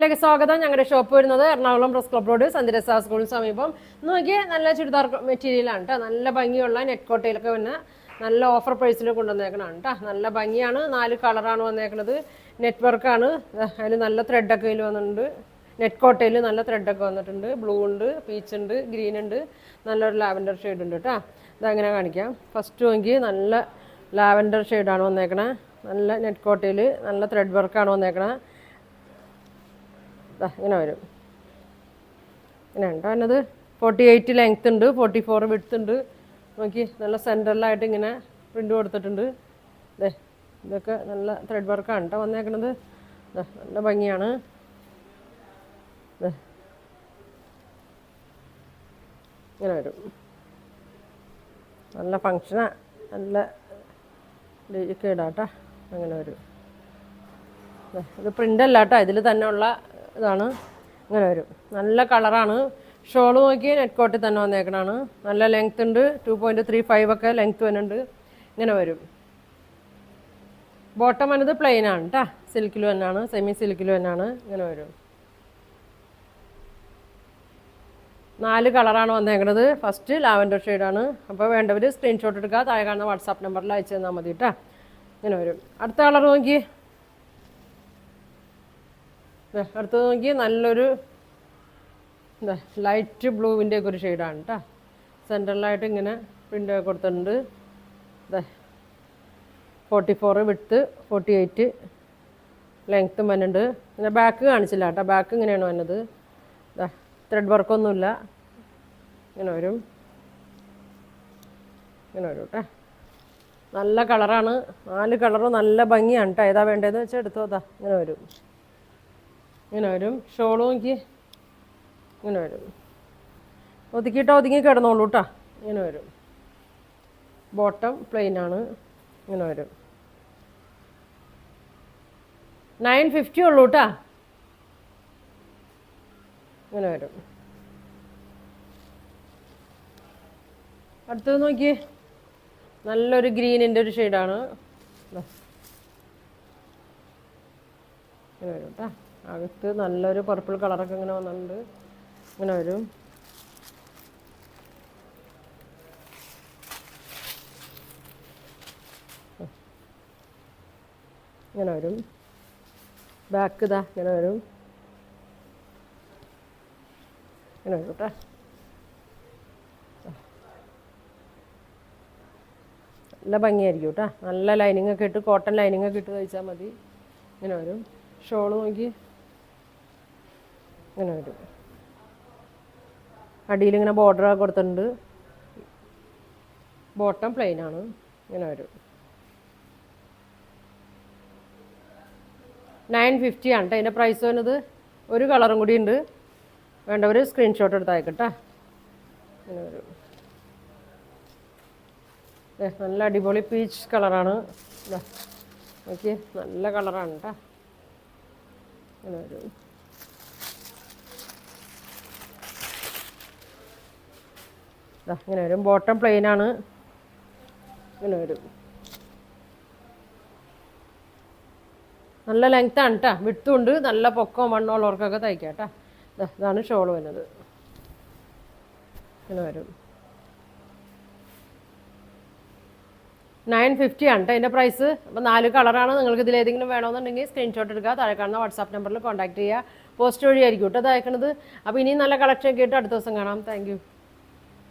വീഡിയോയിലേക്ക് സ്വാഗതം. ഞങ്ങളുടെ ഷോപ്പ് വരുന്നത് എറണാകുളം പ്രസ് ക്ലബ് റോഡ് സന്ധ്യരസ സ്കൂളിന് സമീപം. നോക്കിയാൽ നല്ല ചുരിദാർ മെറ്റീരിയലാണ് കേട്ടോ. നല്ല ഭംഗിയുള്ള നെറ്റ് കോട്ടയിലൊക്കെ വന്ന് നല്ല ഓഫർ പ്രൈസിൽ കൊണ്ടുവന്നേക്കണം കേട്ടോ. നല്ല ഭംഗിയാണ്. 4 കളറാണ് വന്നേക്കുന്നത്. നെറ്റ് വർക്കാണ്. അതിൽ നല്ല ത്രെഡൊക്കെ അതിൽ വന്നിട്ടുണ്ട്. നെറ്റ് കോട്ടയിൽ നല്ല ത്രെഡൊക്കെ വന്നിട്ടുണ്ട്. ബ്ലൂ ഉണ്ട്, പീച്ച് ഉണ്ട്, ഗ്രീൻ ഉണ്ട്, നല്ലൊരു ലാവൻഡർ ഷെയ്ഡ് ഉണ്ട് കേട്ടോ. ഇതങ്ങനെ കാണിക്കാം. ഫസ്റ്റ് നോക്കി നല്ല ലാവൻഡർ ഷെയ്ഡാണ് വന്നേക്കണേ. നല്ല നെറ്റ് കോട്ടയിൽ നല്ല ത്രെഡ് വർക്കാണ് വന്നേക്കണേ. ഇങ്ങനെ വരും. ഇങ്ങനെ ഉണ്ടോ എന്നത് 48 ലെങ്ത് ഉണ്ട്, 44 വിഡ്ത്ത് ഉണ്ട്. നോക്കി നല്ല സെൻറ്ററിലായിട്ട് ഇങ്ങനെ പ്രിൻ്റ് കൊടുത്തിട്ടുണ്ട്. ഇതൊക്കെ നല്ല ത്രെഡ് വർക്കാണ് കേട്ടോ വന്നേക്കണത്. നല്ല ഭംഗിയാണ്. ഇങ്ങനെ വരും. നല്ല ഫങ്ഷനാണ്. നല്ല ഡേക്ക് ഇടാട്ടോ. അങ്ങനെ വരും. ഇത് പ്രിൻ്റല്ല കേട്ടോ, ഇതിൽ തന്നെ ഉള്ള ഇതാണ്. ഇങ്ങനെ വരും. നല്ല കളറാണ്. ഷോള് നോക്കി നെറ്റ് കോട്ടിൽ തന്നെ വന്നേക്കണാണ്. നല്ല ലെങ്ത് ഉണ്ട്. 2.35 ഒക്കെ ലെങ്ത് വരുന്നുണ്ട്. ഇങ്ങനെ വരും. ബോട്ടം വന്നത് പ്ലെയിൻ ആണ് കേട്ടോ. സിൽക്കിൽ തന്നെയാണ്, സെമി സിൽക്കിൽ തന്നെയാണ്. ഇങ്ങനെ വരും. 4 കളറാണ് വന്നേക്കണത്. ഫസ്റ്റ് ലാവൻഡർ ഷെയ്ഡാണ്. അപ്പോൾ വേണ്ടവർ സ്ക്രീൻഷോട്ട് എടുക്കുക. താഴെ കാണുന്ന വാട്സാപ്പ് നമ്പറിൽ അയച്ചു തന്നാൽ മതി കേട്ടോ. ഇങ്ങനെ വരും. അടുത്ത കളർ നോക്കി. അടുത്തത് നോക്കി നല്ലൊരു ലൈറ്റ് ബ്ലൂവിൻ്റെ ഒക്കെ ഒരു ഷെയ്ഡാണ് കേട്ടോ. സെൻറ്ററിലായിട്ട് ഇങ്ങനെ പ്രിൻ്റ് കൊടുത്തിട്ടുണ്ട്. 44 വിഡ്ത്ത്, 48 ലെങ്ത്തും വന്നിട്ടുണ്ട്. പിന്നെ ബാക്ക് കാണിച്ചില്ല കേട്ടോ. ബാക്ക് ഇങ്ങനെയാണ് വന്നത്. ത്രെഡ് വർക്കൊന്നുമില്ല. ഇങ്ങനെ വരും. ഇങ്ങനെ വരും കേട്ടോ. നല്ല കളറാണ്. 4 കളറും നല്ല ഭംഗിയാണ് കേട്ടോ. ഏതാ വേണ്ടതെന്ന് വെച്ചാൽ എടുത്തോ. ഇങ്ങനെ വരും. ഇങ്ങനെ വരും. ഷോള് നോക്കി ഇങ്ങനെ വരും. ഒതുങ്ങി കിടന്നോളൂ കേട്ടോ. ഇങ്ങനെ വരും. ബോട്ടം പ്ലെയിനാണ്. ഇങ്ങനെ വരും. 950 ഉള്ളൂ കേട്ടോ. ഇങ്ങനെ വരും. അടുത്തത് നോക്കി നല്ലൊരു ഗ്രീനിൻ്റെ ഒരു ഷെയ്ഡാണ്. ഇങ്ങനെ വരും കേട്ടോ. അകത്ത് നല്ലൊരു പർപ്പിൾ കളറൊക്കെ ഇങ്ങനെ വന്നിട്ടുണ്ട്. ഇങ്ങനെ വരും. ഇങ്ങനെ വരും. ബാക്ക് ഇങ്ങനെ വരും. ഇങ്ങനെ വരും കേട്ടോ. നല്ല ഭംഗിയായിരിക്കും കേട്ടോ. നല്ല ലൈനിങ് ഒക്കെ ഇട്ട്, കോട്ടൺ ലൈനിങ് ഒക്കെ ഇട്ട് തയ്ച്ചാൽ മതി. ഇങ്ങനെ വരും. ഷോള് നോക്കി ഇങ്ങനെ വരും. അടിയിലിങ്ങനെ ബോർഡർ കൊടുത്തിട്ടുണ്ട്. ബോട്ടം പ്ലെയിനാണ്. ഇങ്ങനെ വരും. 950 ആണ് കേട്ടോ അതിൻ്റെ പ്രൈസ് വരുന്നത്. ഒരു കളറും കൂടി ഉണ്ട്. വേണ്ടവർ സ്ക്രീൻഷോട്ട് എടുത്ത് അയക്കട്ടെ. ഇങ്ങനെ വരും. നല്ല അടിപൊളി പീച്ച് കളറാണ്. ഓക്കെ, നല്ല കളറാണ് കേട്ടോ. ഇങ്ങനെ വരും. ഇങ്ങനെ വരും. ബോട്ടം പ്ലെയിനാണ്. ഇങ്ങനെ വരും. നല്ല ലെങ്ത്താണ് കേട്ടോ. വിട്ടും ഉണ്ട്. നല്ല പൊക്കവും വണ്ണമുള്ളവർക്കൊക്കെ തയ്ക്കാം കേട്ടോ. ഇതാണ് ഷോൾ വരുന്നത്. ഇങ്ങനെ വരും. 950 ആണ് കേട്ടോ അതിൻ്റെ പ്രൈസ്. അപ്പോൾ 4 കളറാണ്. നിങ്ങൾക്ക് ഇതിലേതെങ്കിലും വേണമെന്നുണ്ടെങ്കിൽ സ്ക്രീൻഷോട്ട് എടുക്കുക. താഴെ കാണുന്ന വാട്സാപ്പ് നമ്പറിൽ കോൺടാക്ട് ചെയ്യുക. പോസ്റ്റ് വഴിയായിരിക്കും കേട്ടോ അത് അയക്കണത്. അപ്പോൾ ഇനിയും നല്ല കളക്ഷൻ ഒക്കെ ആയിട്ട് അടുത്ത ദിവസം കാണാം. Thank you.